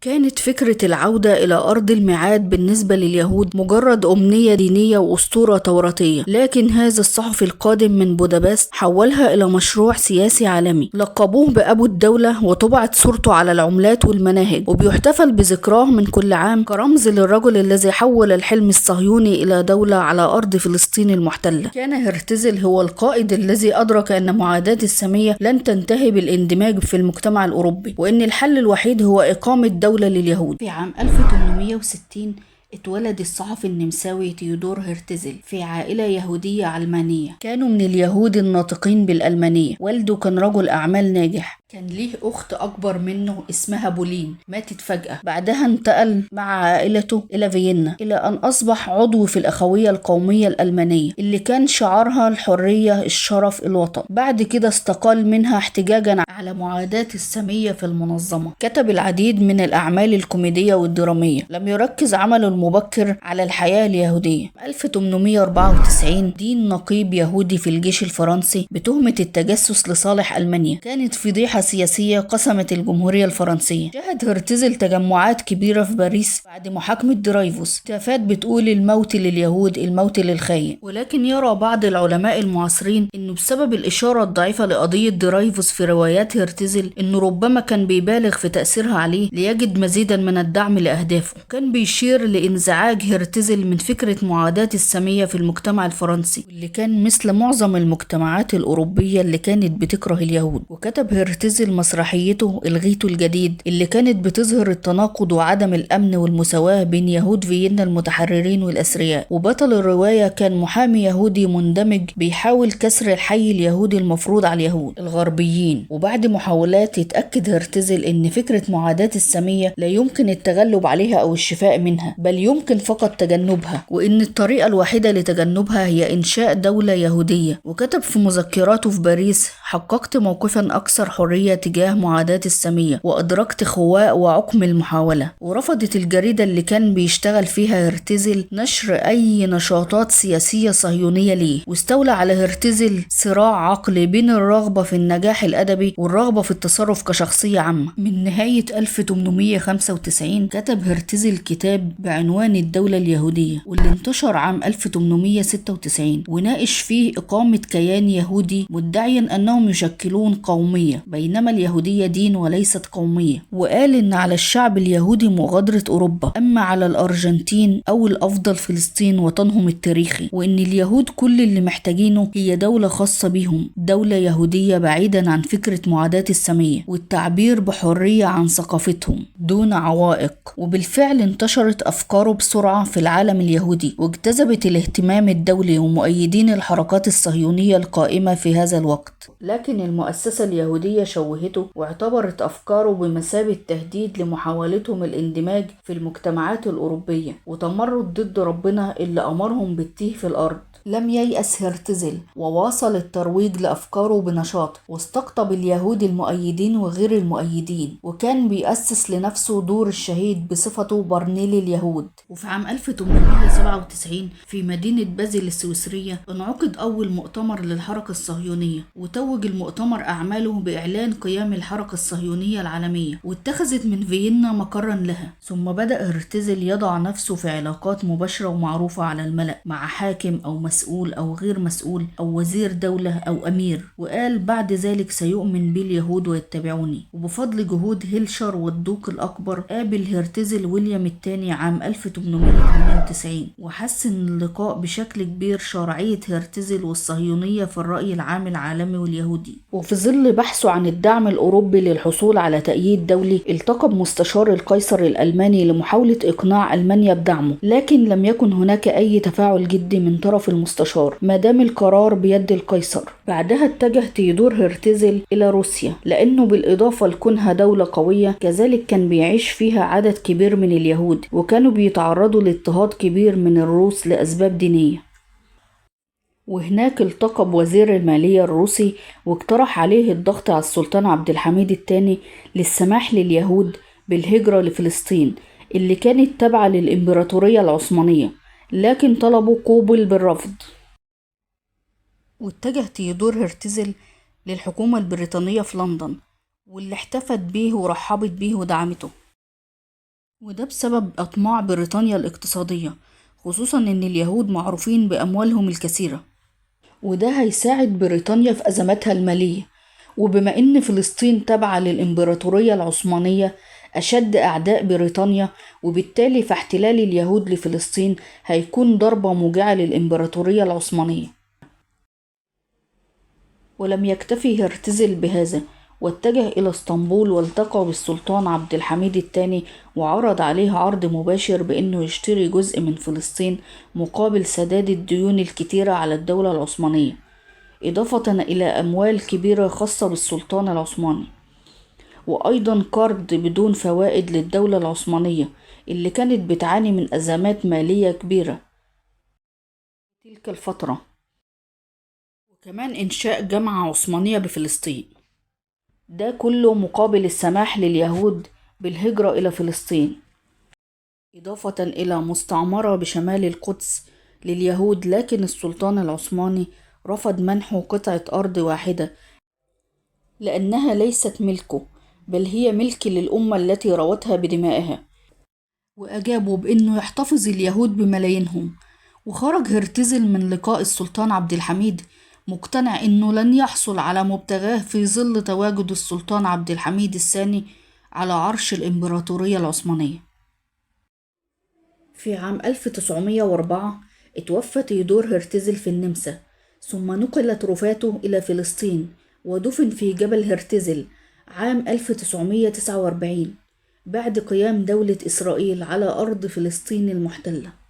كانت فكرة العودة إلى أرض الميعاد بالنسبة لليهود مجرد أمنية دينية وأسطورة توراتية، لكن هذا الصحفي القادم من بودابست حولها إلى مشروع سياسي عالمي. لقبوه بأبو الدولة وطبعت صورته على العملات والمناهج، وبيحتفل بذكراه من كل عام كرمز للرجل الذي حول الحلم الصهيوني إلى دولة على أرض فلسطين المحتلة. كان هرتزل هو القائد الذي أدرك أن معاداة السامية لن تنتهي بالاندماج في المجتمع الأوروبي، وأن الحل الوحيد هو إقامة دولة لليهود. في عام 1860 اتولد الصحفي النمساوي تيودور هرتزل في عائلة يهودية علمانية، كانوا من اليهود الناطقين بالألمانية. والده كان رجل أعمال ناجح، كان ليه أخت أكبر منه اسمها بولين، ماتت فجأة. بعدها انتقل مع عائلته إلى فيينا، إلى أن أصبح عضو في الأخوية القومية الألمانية اللي كان شعارها الحرية، الشرف، الوطن. بعد كده استقال منها احتجاجا على معاداة السامية في المنظمة. كتب العديد من الأعمال الكوميدية والدرامية. لم يركز عمله المبكر على الحياة اليهودية. 1894 دين نقيب يهودي في الجيش الفرنسي بتهمة التجسس لصالح ألمانيا. كانت فضيحة سياسية قسمت الجمهورية الفرنسية. شهد هرتزل تجمعات كبيرة في باريس بعد محاكمة درايفوس. هتافات بتقول الموت لليهود، الموت للخاين. ولكن يرى بعض العلماء المعاصرين انه بسبب الإشارة الضعيفة لقضية درايفوس في روايات هرتزل انه ربما كان بيبالغ في تأثيرها عليه ليجد مزيدا من الدعم لأهدافه. كان بيشير لانزعاج هرتزل من فكرة معاداة السامية في المجتمع الفرنسي، واللي كان مثل معظم المجتمعات الأوروبية اللي كانت بتكره اليهود. وكتب هرتزل مسرحيته الغيتو الجديد اللي كانت بتظهر التناقض وعدم الأمن والمساواة بين يهود فيينا المتحررين والأثرياء. وبطل الرواية كان محامي يهودي مندمج بيحاول كسر الحي اليهودي المفروض على اليهود الغربيين. وبعد محاولات يتأكد هرتزل ان فكرة معاداة السامية لا يمكن التغلب عليها أو الشفاء منها، بل يمكن فقط تجنبها، وإن الطريقة الوحيدة لتجنبها هي إنشاء دولة يهودية. وكتب في مذكراته في باريس: حققت موقفا أكثر حرية تجاه معاداة السامية، وأدركت خواء وعقم المحاولة. ورفضت الجريدة اللي كان بيشتغل فيها هرتزل نشر أي نشاطات سياسية صهيونية ليه. واستولى على هرتزل صراع عقلي بين الرغبة في النجاح الأدبي والرغبة في التصرف كشخصية عامة. من نهاية 1895 كتب هرتزل كتاب بعنوان الدولة اليهودية، واللي انتشر عام 1896، وناقش فيه إقامة كيان يهودي مدعيا أنهم يشكلون قومية، بينما اليهودية دين وليست قومية. وقال إن على الشعب اليهودي مغادرة أوروبا، أما على الأرجنتين أو الأفضل فلسطين وطنهم التاريخي، وإن اليهود كل اللي محتاجينه هي دولة خاصة بيهم، دولة يهودية بعيدا عن فكرة معاداة السامية، والتعبير بحرية عن ثقافتهم دون عوائق. وبالفعل انتشرت أفكاره بسرعة في العالم اليهودي، واجتذبت الاهتمام الدولي ومؤيدين الحركات الصهيونية القائمة في هذا الوقت. لكن المؤسسة اليهودية شوهته، واعتبرت أفكاره بمثابة تهديد لمحاولتهم الاندماج في المجتمعات الأوروبية، وتمرد ضد ربنا اللي أمرهم بالتيه في الأرض. لم ييأس هرتزل، وواصل الترويج لأفكاره بنشاط، واستقطب اليهود المؤيدين وغير المؤيدين، وكان بيأسس لنفسه دور الشهيد بصفته برنيل اليهود. وفي عام 1897 في مدينة بازل السويسرية انعقد أول مؤتمر للحركة الصهيونية، وتوج المؤتمر أعماله بإعلان قيام الحركة الصهيونية العالمية، واتخذت من فيينا مقرا لها. ثم بدأ هرتزل يضع نفسه في علاقات مباشرة ومعروفة على الملأ مع حاكم أو مسؤول أو غير مسؤول أو وزير دولة أو أمير، وقال بعد ذلك سيؤمن بي اليهود ويتبعوني. وبفضل جهود هيلشر والدوق الأكبر قابل هرتزل ويليام الثاني عام 1898، وحسن اللقاء بشكل كبير شرعية هرتزل والصهيونية في الرأي العام العالمي واليهودي. وفي ظل بحثه عن الدعم الأوروبي للحصول على تأييد دولي، التقى بمستشار القيصر الألماني لمحاولة إقناع ألمانيا بدعمه، لكن لم يكن هناك أي تفاعل جدي من طرف المستشار ما دام القرار بيد القيصر. بعدها اتجه تيودور هرتزل إلى روسيا، لأنه بالإضافة لكونها دولة قوية كذلك كان بيعيش فيها عدد كبير من اليهود، وكانوا بيتعرضوا لاضطهاد كبير من الروس لأسباب دينية. وهناك التقى بوزير المالية الروسي، واقترح عليه الضغط على السلطان عبد الحميد الثاني للسماح لليهود بالهجرة لفلسطين اللي كانت تابعة للإمبراطورية العثمانية، لكن طلبه قوبل بالرفض. واتجه تيودور هرتزل للحكومة البريطانية في لندن، واللي احتفت بيه ورحبت بيه ودعمته. وده بسبب أطماع بريطانيا الاقتصادية، خصوصا إن اليهود معروفين بأموالهم الكثيرة، وده هيساعد بريطانيا في أزماتها المالية. وبما إن فلسطين تابعة للإمبراطورية العثمانية أشد أعداء بريطانيا، وبالتالي فاحتلال اليهود لفلسطين هيكون ضربة موجعة للإمبراطورية العثمانية. ولم يكتفي هرتزل بهذا، واتجه إلى اسطنبول والتقى بالسلطان عبد الحميد الثاني، وعرض عليه عرض مباشر بأنه يشتري جزء من فلسطين مقابل سداد الديون الكتيرة على الدولة العثمانية، إضافة إلى أموال كبيرة خاصة بالسلطان العثماني، وأيضا قرض بدون فوائد للدولة العثمانية اللي كانت بتعاني من أزمات مالية كبيرة تلك الفترة، وكمان إنشاء جامعة عثمانية بفلسطين، ده كله مقابل السماح لليهود بالهجرة إلى فلسطين، إضافة إلى مستعمرة بشمال القدس لليهود. لكن السلطان العثماني رفض منحه قطعة أرض واحدة لأنها ليست ملكه، بل هي ملك للأمة التي روتها بدمائها، وأجابوا بأنه يحتفظ اليهود بملايينهم. وخرج هرتزل من لقاء السلطان عبد الحميد مقتنع أنه لن يحصل على مبتغاه في ظل تواجد السلطان عبد الحميد الثاني على عرش الإمبراطورية العثمانية. في عام 1904 اتوفى تيودور هرتزل في النمسا، ثم نقلت رفاته إلى فلسطين ودفن في جبل هرتزل عام 1949 بعد قيام دولة إسرائيل على أرض فلسطين المحتلة.